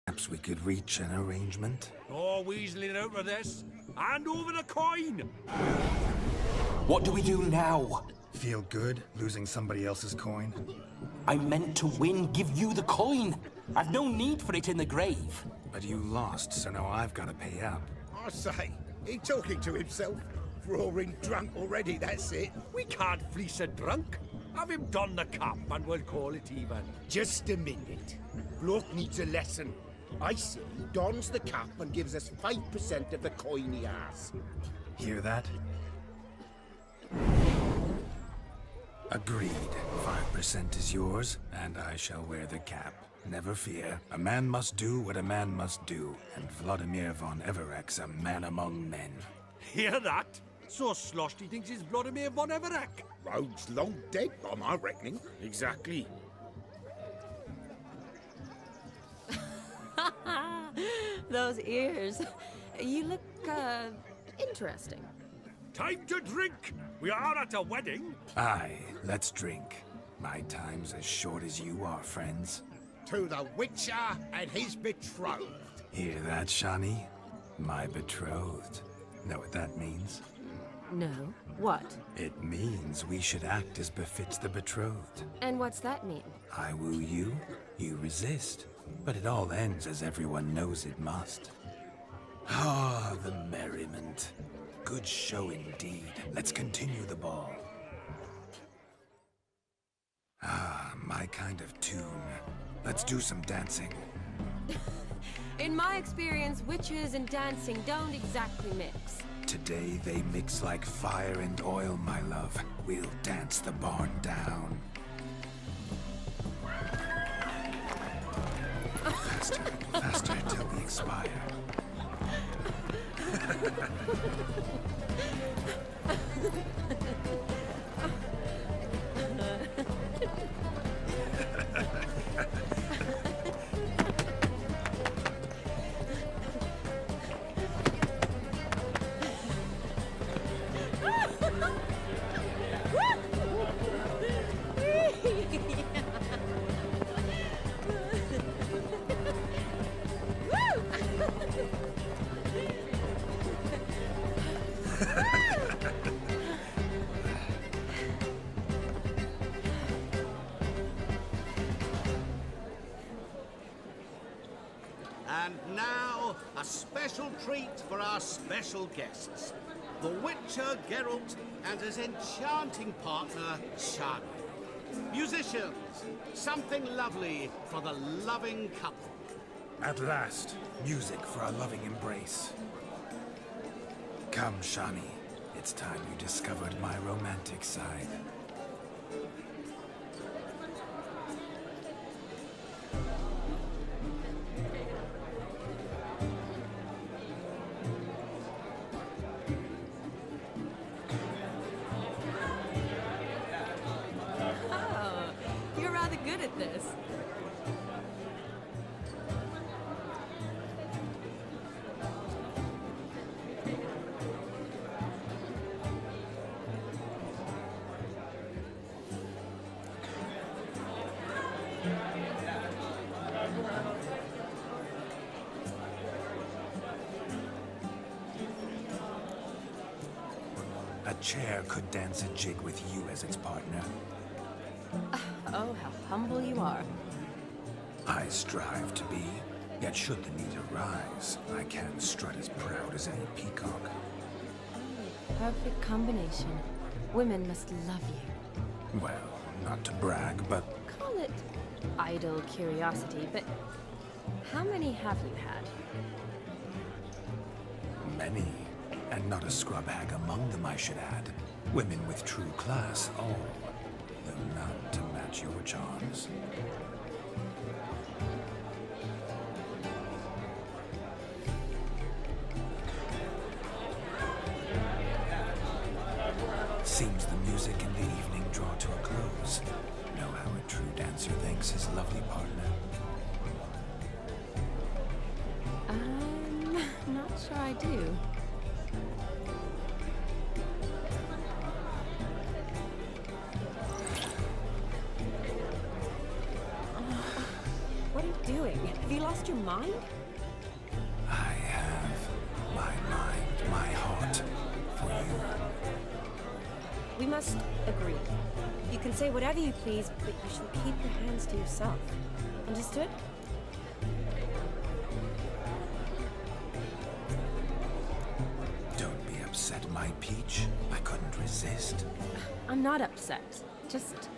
Perhaps we could reach an arrangement. Oh, weaseling out of this. Hand over the coin! What do we do now? Feel good losing somebody else's coin? I meant to win, give you the coin. I've no need for it in the grave. But you lost, so now I've got to pay up. I say, he talking to himself? Roaring drunk already, that's it. We can't fleece a drunk. Have him don the cap and we'll call it even. Just a minute. Bloke needs a lesson. I say he dons the cap and gives us 5% of the coin he has. Hear that? Agreed. 5% is yours, and I shall wear the cap. Never fear. A man must do what a man must do, and Vladimir von Everek's a man among men. Hear that? So sloshed he thinks he's Vladimir von Everek. Rogue's long dead, by my reckoning. Exactly. Those ears. You look, interesting. Time to drink! We are at a wedding. Aye, let's drink. My time's as short as you are, friends. To the Witcher and his betrothed. Hear that, Shani? My betrothed. Know what that means? No. What? It means we should act as befits the betrothed. And what's that mean? I woo you, you resist. But it all ends as everyone knows it must. Ah, the merriment. Good show indeed. Let's continue the ball. Ah, my kind of tune. Let's do some dancing. In my experience, witches and dancing don't exactly mix. Today they mix like fire and oil, my love. We'll dance the barn down. Faster, faster till we expire. And now, a special treat for our special guests. The Witcher Geralt and his enchanting partner, Shani. Musicians, something lovely for the loving couple. At last, music for a loving embrace. Come, Shani. It's time you discovered my romantic side. Oh, you're rather good at this. A chair could dance a jig with you as its partner. Oh, how humble you are. I strive to be, yet should the need arise, I can't strut as proud as any peacock. Perfect combination. Women must love you. Well, not to brag, but Call it idle curiosity, but how many have you had? many. And not a scrub hag among them, I should add. Women with true class, all, though none to match your charms. Seems the music and the evening draw to a close. Know how a true dancer thanks his lovely partner. I'm not sure I do. What are you doing? doing? Have you lost your mind? I have my mind, my heart for you. We must agree. You can say whatever you please, but you shall keep your hands to yourself. Understood? Don't be upset, my peach. I couldn't resist. I'm not upset. Just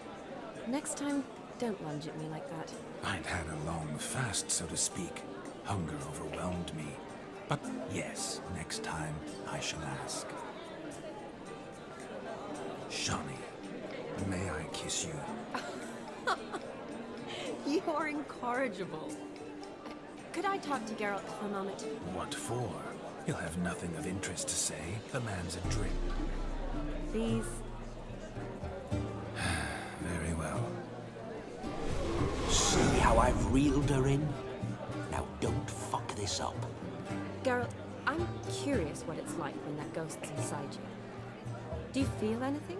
next time, don't lunge at me like that. I'd had a long fast, so to speak. Hunger overwhelmed me. But yes, next time I shall ask. Shawnee, may I kiss you? You are incorrigible. Could I talk to Geralt for a moment? What for? He'll have nothing of interest to say. The man's adrift. Please? Very well. See how I've reeled her in? Now don't fuck this up. Geralt, I'm curious what it's like when that ghost's inside you. Do you feel anything?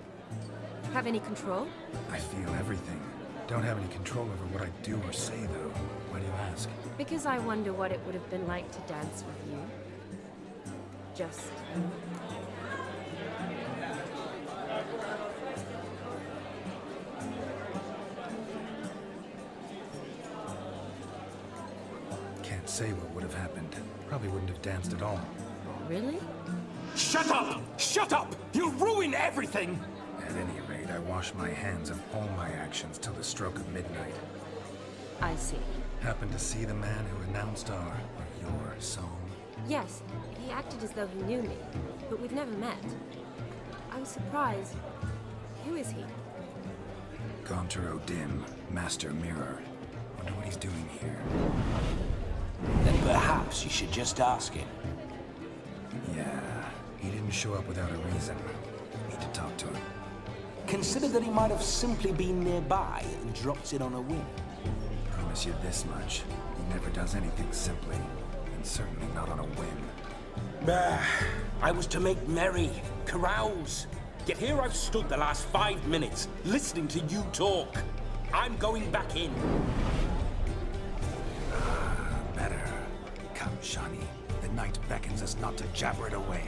Have any control? I feel everything. Don't have any control over what I do or say, though. Why do you ask? Because I wonder what it would have been like to dance with you. Just... Can't say what would have happened. Probably wouldn't have danced at all. Really? Shut up! Shut up! You'll ruin everything! At any rate, I wash my hands of all my actions till the stroke of midnight. I see. Happened to see the man who announced your song? Yes, he acted as though he knew me, but we've never met. I was surprised. Who is he? Gaunter Dim, Master Mirror. Wonder what he's doing here. Then perhaps you should just ask him. Yeah, he didn't show up without a reason. Need to talk to him. Consider that he might have simply been nearby and dropped in on a whim. Promise you this much. He never does anything simply, and certainly not on a whim. I was to make merry, carouse. Yet here I've stood the last 5 minutes, listening to you talk. I'm going back in. Better. Come, Shawnee. The night beckons us not to jabber it away.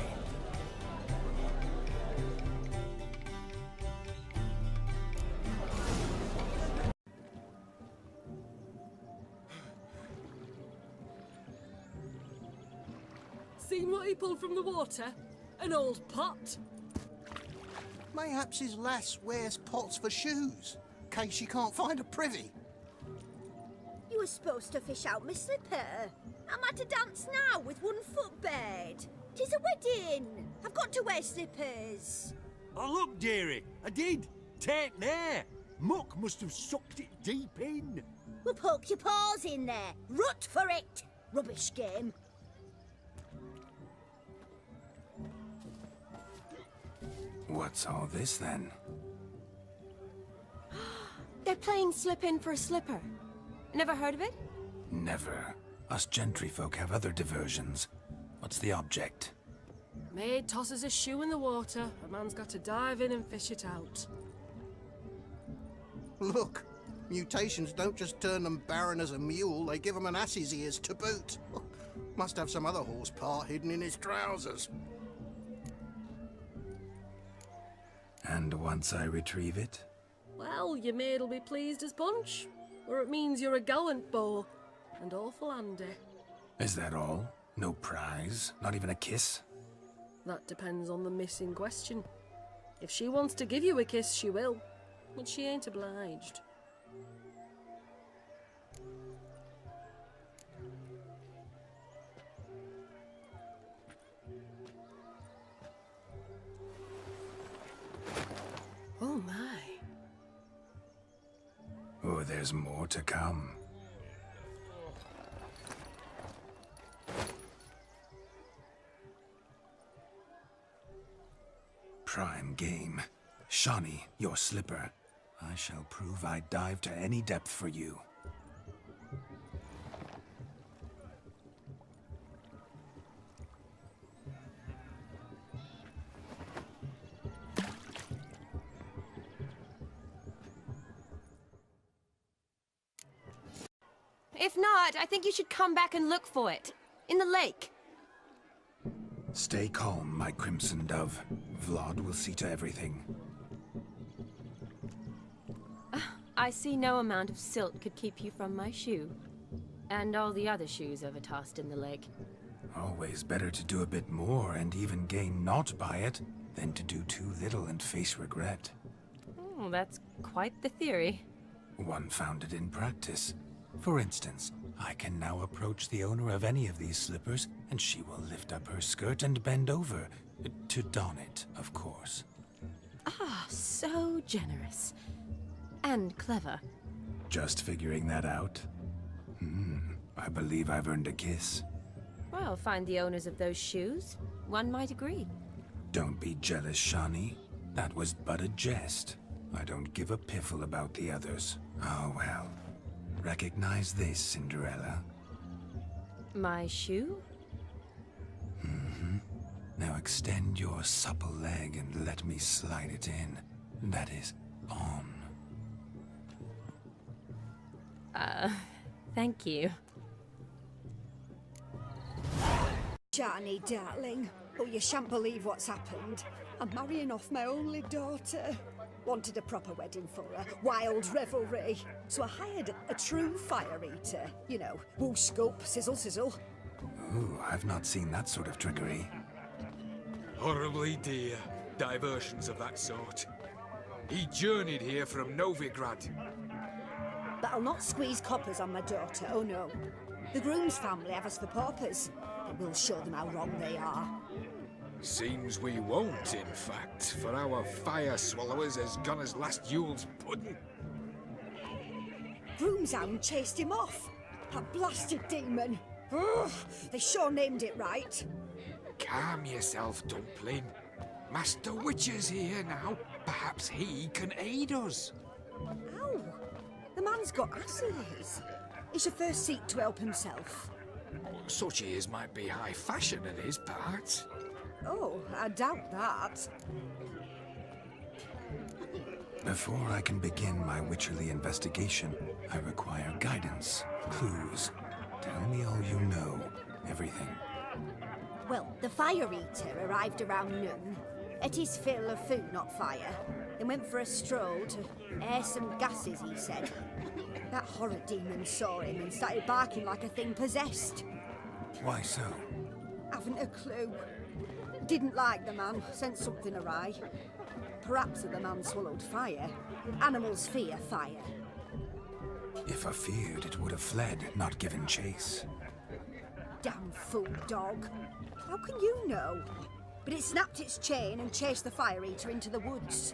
Seen what he pulled from the water? An old pot? Mayhaps his lass wears pots for shoes, case she can't find a privy. You were supposed to fish out my slipper. I'm at a dance now with 1 foot bed. 'Tis a wedding. I've got to wear slippers. Oh, look, dearie, I did. Take there. Muck must have sucked it deep in. Well, poke your paws in there. Rut for it. Rubbish game. What's all this, then? They're playing slip in for a slipper. Never heard of it? Never. Us gentry folk have other diversions. What's the object? Maid tosses a shoe in the water. A man's got to dive in and fish it out. Look, mutations don't just turn them barren as a mule, they give them an ass's ears to boot. Must have some other horse part hidden in his trousers. And once I retrieve it? Well, your maid'll be pleased as punch. Or it means you're a gallant beau. And awful handy. Is that all? No prize? Not even a kiss? That depends on the miss in question. If she wants to give you a kiss, she will. But she ain't obliged. Oh my. Oh, there's more to come. Prime game. Shawnee, your slipper. I shall prove I dive to any depth for you. If not, I think you should come back and look for it. In the lake. Stay calm, my crimson dove. Vlad will see to everything. I see no amount of silt could keep you from my shoe. And all the other shoes overtossed in the lake. Always better to do a bit more and even gain naught by it than to do too little and face regret. Oh, that's quite the theory. One founded in practice. For instance, I can now approach the owner of any of these slippers, and she will lift up her skirt and bend over. To don it, of course. Ah, so generous. And clever. Just figuring that out? I believe I've earned a kiss. Well, find the owners of those shoes. One might agree. Don't be jealous, Shani. That was but a jest. I don't give a piffle about the others. Oh well. Recognize this, Cinderella. My shoe? Now extend your supple leg and let me slide it in. That is, on. Thank you. Shani, darling. Oh, you shan't believe what's happened. I'm marrying off my only daughter. Wanted a proper wedding for her, wild revelry. So I hired a true fire eater. You know, woo scoop, sizzle sizzle. Ooh, I've not seen that sort of trickery. Horribly dear diversions of that sort. He journeyed here from Novigrad. But I'll not squeeze coppers on my daughter, oh no. The groom's family have us for paupers, but we'll show them how wrong they are. Seems we won't, in fact, for our fire swallowers has gone as last Yule's pudding. Groom's hound chased him off. That blasted demon. Ugh, they sure named it right. Calm yourself, Dumpling. Master Witcher's here now. Perhaps he can aid us. Ow! The man's got asses. He should first seek to help himself. Such ears might be high fashion in his part. Oh, I doubt that. Before I can begin my witcherly investigation, I require guidance, clues. Tell me all you know, everything. Well, the fire eater arrived around noon. Ate his fill of food, not fire. Then went for a stroll to air some gases, he said. That horror demon saw him and started barking like a thing possessed. Why so? Haven't a clue. Didn't like the man, sensed something awry. Perhaps the man swallowed fire. Animals fear fire. If I feared, it would have fled, not given chase. Damn fool dog. How can you know? But it snapped its chain and chased the fire eater into the woods.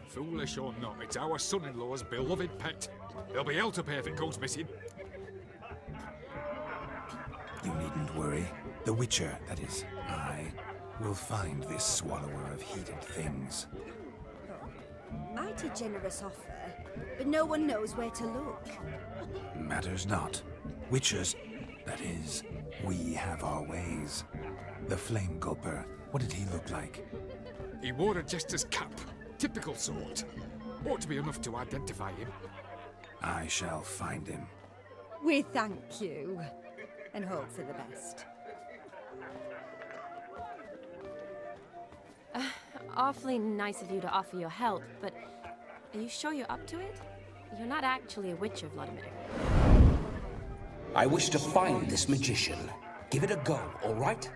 Foolish or not, it's our son-in-law's beloved pet. There'll be hell to pay if it goes missing. You needn't worry. The Witcher, that is, I, will find this swallower of heated things. Mighty generous offer, but no one knows where to look. Matters not. Witchers, that is, we have our ways. The Flame Gulper, what did he look like? He wore a jester's cap. Typical sort. Ought to be enough to identify him. I shall find him. We thank you, and hope for the best. Awfully nice of you to offer your help, but are you sure you're up to it? You're not actually a witcher, Vladimir. I wish to find this magician. Give it a go, all right?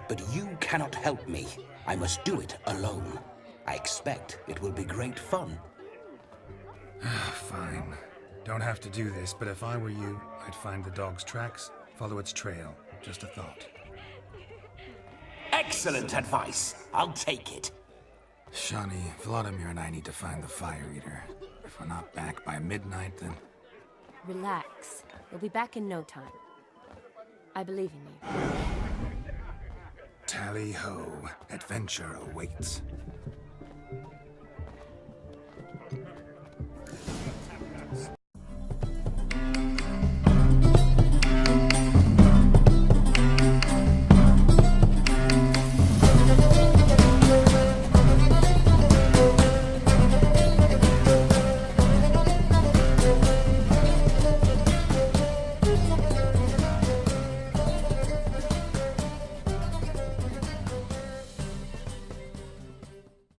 But you cannot help me. I must do it alone. I expect it will be great fun. Fine. Don't have to do this, but if I were you, I'd find the dog's tracks, follow its trail. Just a thought. Excellent advice. I'll take it. Shani, Vladimir and I need to find the fire eater. If we're not back by midnight, then... Relax. We'll be back in no time. I believe in you. Tally-ho. Adventure awaits.